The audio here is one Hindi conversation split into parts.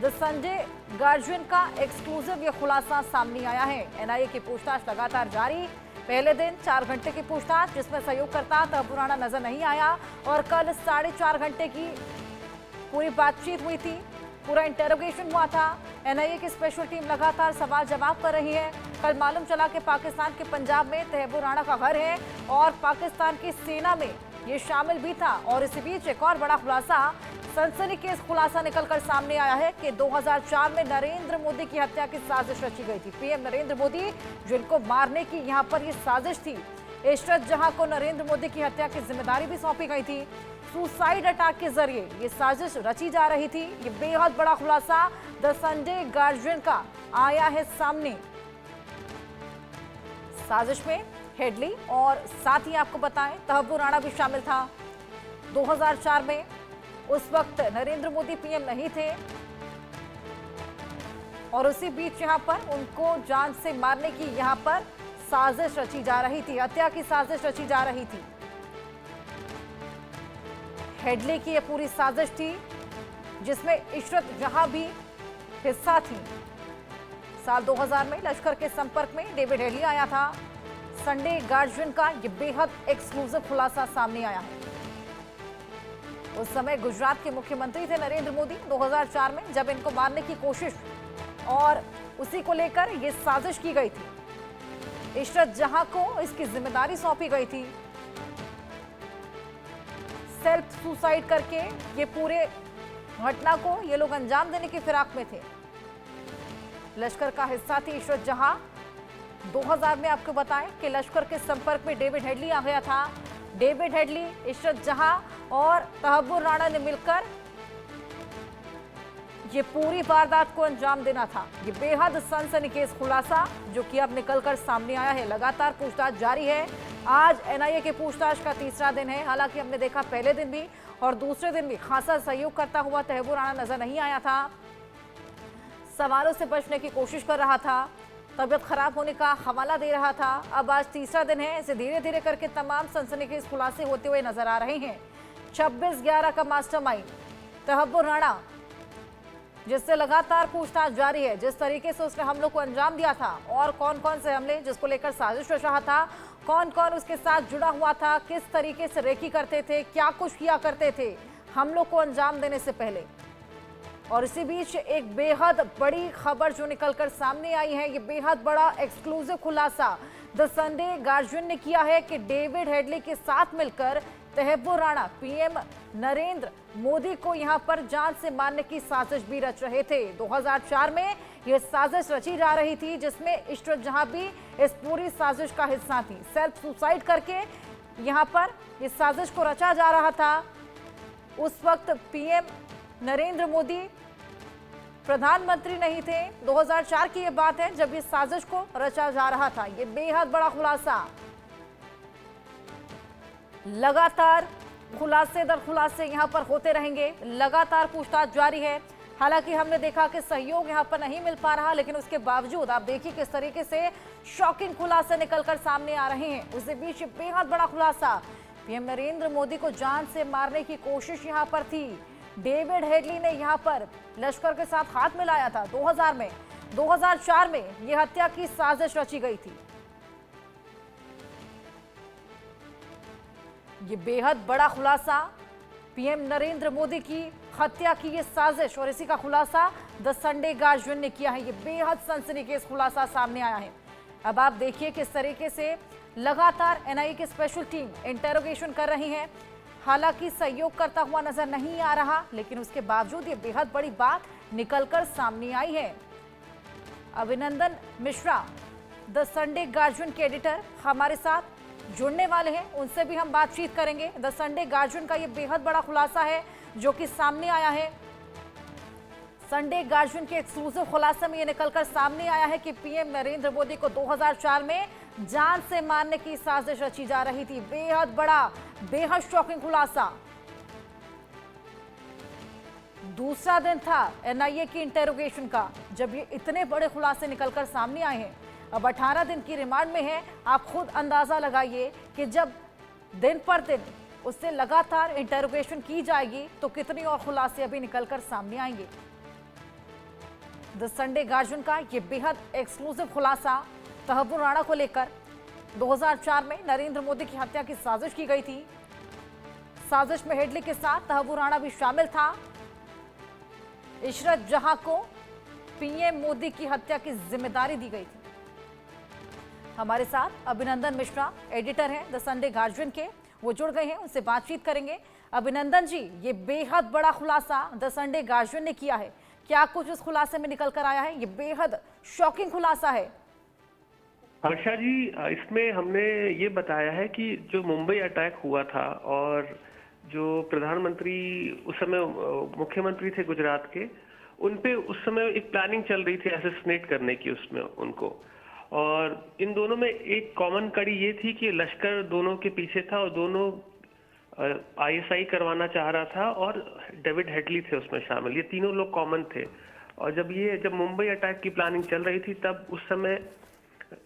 द संडे गार्जियन का एक्सक्लूसिव ये खुलासा सामने आया है। एनआईए की पूछताछ लगातार जारी। पहले दिन 4 घंटे की पूछताछ जिसमें सहयोगकर्ता तहब्बुर राणा नजर नहीं आया और कल 4.5 घंटे की पूरी बातचीत हुई थी, पूरा इंटेरोगेशन हुआ था। एनआईए की स्पेशल टीम लगातार सवाल जवाब कर रही है। कल मालूम चला कि पाकिस्तान के पंजाब में तहब्बुर राणा का घर है और पाकिस्तान की सेना में ये शामिल भी था। और इसी बीच एक और बड़ा खुलासा, सनसनीखेज खुलासा निकलकर सामने आया है कि 2004 में नरेंद्र मोदी की हत्या की साजिश रची गई थी। पीएम नरेंद्र मोदी जिनको मारने की यहाँ पर ये साजिश थी। इशरत जहां को नरेंद्र मोदी की हत्या की जिम्मेदारी भी सौंपी गई थी। सुसाइड अटैक के जरिए ये साजिश रची जा रही थी। ये बेहद बड़ा खुलासा द संडे गार्जियन का आया है सामने। साजिश में हेडली और साथ ही आपको बताएं तहब्बुर राणा भी शामिल था। 2004 में उस वक्त नरेंद्र मोदी पीएम नहीं थे और उसी बीच यहां पर उनको जान से मारने की यहां पर साजिश रची जा रही थी, हत्या की साजिश रची जा रही थी। हेडली की यह पूरी साजिश थी जिसमें इशरत जहां भी हिस्सा थी। साल 2000 में लश्कर के संपर्क में डेविड हेडली आया था। संडे गार्जियन का यह बेहद एक्सक्लूसिव खुलासा सामने आया है। उस समय गुजरात के मुख्यमंत्री थे नरेंद्र मोदी 2004 में, जब इनको मारने की कोशिश और उसी को लेकर यह साजिश की गई थी। इशरत जहां को इसकी जिम्मेदारी सौंपी गई थी। सेल्फ सुसाइड करके ये पूरे घटना को ये लोग अंजाम देने की फिराक में थे। लश्कर का हिस्सा थी इशरत जहां। 2000 में आपको बताएं कि लश्कर के संपर्क में डेविड हेडली आ गया था। डेविड हेडली, इशरत जहां और तहब्बुर राणा ने मिलकर ये पूरी वारदात को अंजाम देना था। ये बेहद सनसनीखेज खुलासा जो कि अब निकलकर सामने आया है। लगातार पूछताछ जारी है। आज एनआईए की पूछताछ का तीसरा दिन है। हालांकि हमने देखा पहले दिन भी और दूसरे दिन भी खासा सहयोग करता हुआ तहब्बुर राणा नजर नहीं आया था। सवालों से बचने की कोशिश कर रहा था, तबीयत खराब होने का हवाला दे रहा था। अब आज तीसरा दिन है। इसे धीरे धीरे करके तमाम सनसनीखेज खुलासे होते हुए नजर आ रहे हैं। 26/11 का मास्टरमाइंड तहब्बुर राणा, जिससे लगातार पूछताछ जारी है। जिस तरीके से उसने हमलों को अंजाम दिया था और कौन कौन से हमले जिसको लेकर साजिश रच रहा था, कौन कौन उसके साथ जुड़ा हुआ था, किस तरीके से रेकी करते थे, क्या कुछ किया करते थे हमलों को अंजाम देने से पहले। और इसी बीच एक बेहद बड़ी खबर जो निकलकर सामने आई है, ये बेहद बड़ा एक्सक्लूसिव खुलासा द संडे गार्जियन ने किया है कि डेविड हेडली के साथ मिलकर तहब्बुर राणा पीएम नरेंद्र मोदी को यहां पर जान से मारने की साजिश भी रच रहे थे। 2004 में यह साजिश रची जा रही थी जिसमें इशरत जहां भी इस पूरी साजिश का हिस्सा थी। सेल्फ सुसाइड करके यहां पर इस साजिश को रचा जा रहा था। उस वक्त पीएम नरेंद्र मोदी प्रधानमंत्री नहीं थे। 2004 की यह बात है जब इस साजिश को रचा जा रहा था। यह बेहद बड़ा खुलासा। लगातार खुलासे दर खुलासे यहां पर होते रहेंगे। लगातार पूछताछ जारी है। हालांकि हमने देखा कि सहयोग यहां पर नहीं मिल पा रहा, लेकिन उसके बावजूद आप देखिए किस तरीके से शॉकिंग खुलासे निकलकर सामने आ रहे हैं। उसी बीच बेहद बड़ा खुलासा, पीएम नरेंद्र मोदी को जान से मारने की कोशिश यहां पर थी। डेविड हेडली ने यहां पर लश्कर के साथ हाथ मिलाया था 2000 में। 2004 में यह हत्या की साजिश रची गई थी। ये बेहद बड़ा खुलासा, पीएम नरेंद्र मोदी की हत्या की ये साजिश, और इसी का खुलासा द संडे गार्जियन ने किया है। ये बेहद सनसनीखेज खुलासा सामने आया है। अब आप देखिए किस तरीके से लगातार एनआईए की स्पेशल टीम इंटेरोगेशन कर रही है। हालांकि सहयोग करता हुआ नजर नहीं आ रहा, लेकिन उसके बावजूद ये बेहद बड़ी बात निकलकर सामने आई है। अभिनंदन मिश्रा द संडे गार्जियन के एडिटर हमारे साथ जुड़ने वाले हैं, उनसे भी हम बातचीत करेंगे। द संडे गार्जियन का ये बेहद बड़ा खुलासा है जो कि सामने आया है। संडे गार्जियन के एक्सक्लूसिव खुलासे में ये निकलकर सामने आया है कि पीएम नरेंद्र मोदी को 2004 में जान से मारने की साजिश रची जा रही थी। बेहद बड़ा, बेहद शॉकिंग खुलासा। दूसरा दिन था एनआईए की इंटेरोगेशन का जब ये इतने बड़े खुलासे निकलकर सामने आए हैं। अब 18 दिन की रिमांड में है। आप खुद अंदाजा लगाइए कि जब दिन पर दिन उससे लगातार इंटेरोगेशन की जाएगी तो कितनी और खुलासे अभी निकलकर सामने आएंगे। द संडे गार्जियन का ये बेहद एक्सक्लूसिव खुलासा तहव्वुर राणा को लेकर। 2004 में नरेंद्र मोदी की हत्या की साजिश की गई थी। साजिश में हेडली के साथ तहव्वुर राणा भी शामिल था। इशरत जहां को पीएम मोदी की हत्या की जिम्मेदारी दी गई थी। हमारे साथ अभिनंदन मिश्रा एडिटर हैं द संडे गार्जियन के, वो जुड़ गए हैं, उनसे बातचीत करेंगे। अभिनंदन जी, ये बेहद बड़ा खुलासा द संडे गार्जियन ने किया है, क्या कुछ इस खुलासे में निकल कर आया है? ये बेहद शॉकिंग खुलासा है। हर्षा जी, इसमें हमने ये बताया है कि जो मुंबई अटैक हुआ था और जो प्रधानमंत्री उस समय मुख्यमंत्री थे गुजरात के, उन पे उस समय एक प्लानिंग चल रही थी असैसिनेट करने की उसमें उनको। और इन दोनों में एक कॉमन कड़ी ये थी कि लश्कर दोनों के पीछे था और दोनों आईएसआई करवाना चाह रहा था और डेविड हेडली थे उसमें शामिल। ये तीनों लोग कॉमन थे। और जब मुंबई अटैक की प्लानिंग चल रही थी तब उस समय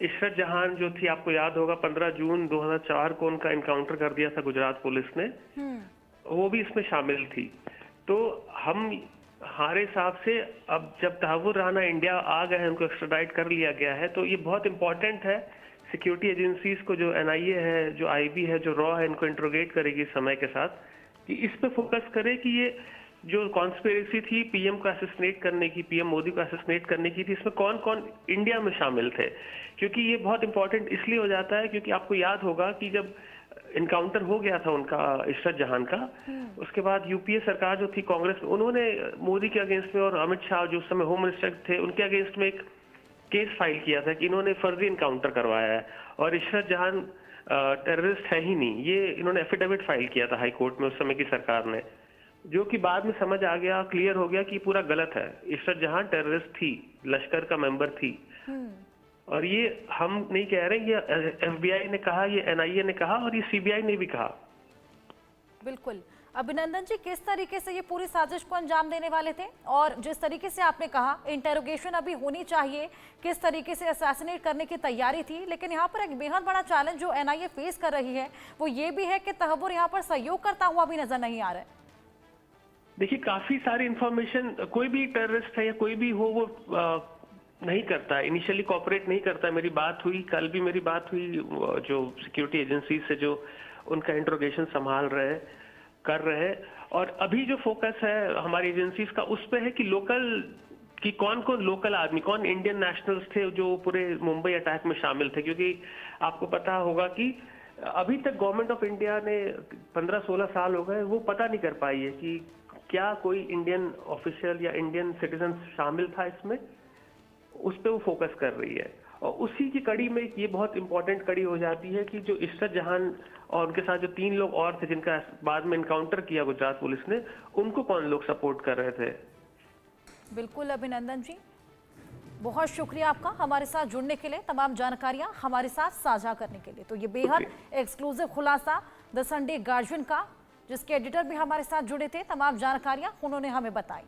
इशरत जहान जो थी, आपको याद होगा 15 जून 2004 को उनका एनकाउंटर कर दिया था गुजरात पुलिस ने, वो भी इसमें शामिल थी। तो हमारे हिसाब से अब जब तहव्वुर राणा इंडिया आ गए हैं, उनको एक्स्ट्राडाइट कर लिया गया है, तो ये बहुत इंपॉर्टेंट है सिक्योरिटी एजेंसीज को, जो एनआईए है, जो आईबी है, जो रॉ है, इनको इंट्रोगेट करेगी समय के साथ, कि इस पे फोकस करे कि ये जो कॉन्स्पिरेसी थी पीएम को असैसिनेट करने की, पीएम मोदी को असैसिनेट करने की थी, इसमें कौन कौन इंडिया में शामिल थे। क्योंकि ये बहुत इंपॉर्टेंट इसलिए हो जाता है क्योंकि आपको याद होगा कि जब इनकाउंटर हो गया था उनका इशरत जहान का, उसके बाद यूपीए सरकार जो थी कांग्रेस में, उन्होंने मोदी के अगेंस्ट में और अमित शाह जो उस समय होम मिनिस्टर थे उनके अगेंस्ट में एक केस फाइल किया था कि इन्होंने फर्जी इनकाउंटर करवाया है और इशरत जहान टेररिस्ट है ही नहीं। ये इन्होंने एफिडेविट फाइल किया था हाई कोर्ट में उस समय की सरकार ने, जो कि बाद में समझ आ गया, क्लियर हो गया कि पूरा गलत है। इशरत जहां टेररिस्ट थी, लश्कर का मेंबर थी। और ये हम नहीं कह रहे, ये एफबीआई ने कहा, ये एनआईए ने कहा और ये सीबीआई ने भी कहा। बिल्कुल। अभिनंदन जी, किस तरीके से ये पूरी साजिश को अंजाम देने वाले थे? और जिस तरीके से आपने कहा इंटेरोगेशन अभी होनी चाहिए, किस तरीके से असैसिनेट करने की तैयारी थी, लेकिन यहाँ पर एक बेहद बड़ा चैलेंज जो एनआईए फेस कर रही है वो ये भी है कि तहव्वुर यहाँ पर सहयोग करता हुआ भी नजर नहीं आ रहा है। देखिए, काफी सारी इंफॉर्मेशन, कोई भी टेररिस्ट है या कोई भी हो, वो नहीं करता है, इनिशियली कोऑपरेट नहीं करता है। मेरी बात हुई, कल भी मेरी बात हुई जो सिक्योरिटी एजेंसी से, जो उनका इंट्रोगेशन संभाल रहे कर रहे हैं। और अभी जो फोकस है हमारी एजेंसीज का उस पे है कि कौन कौन लोकल आदमी, कौन इंडियन नेशनल्स थे जो पूरे मुंबई अटैक में शामिल थे। क्योंकि आपको पता होगा कि अभी तक गवर्नमेंट ऑफ इंडिया ने 15-16 साल हो गए, वो पता नहीं कर पाई है कि क्या कोई इंडियन ऑफिशियल या इंडियन सिटीजन शामिल था इसमें। उस पे वो फोकस कर रही है। और उसी की कड़ी में ये बहुत इंपॉर्टेंट कड़ी हो जाती है कि जो इशरत जहान और उनके साथ जो 3 लोग और थे जिनका बाद में एनकाउंटर किया गुजरात पुलिस ने, उनको कौन लोग सपोर्ट कर रहे थे। बिल्कुल अभिनंदन जी, बहुत शुक्रिया आपका हमारे साथ जुड़ने के लिए, तमाम जानकारियां हमारे साथ साझा करने के लिए। तो ये बेहद एक्सक्लूसिव खुलासा द संडे गार्जियन का, जिसके एडिटर भी हमारे साथ जुड़े थे, तमाम जानकारियां उन्होंने हमें बताई।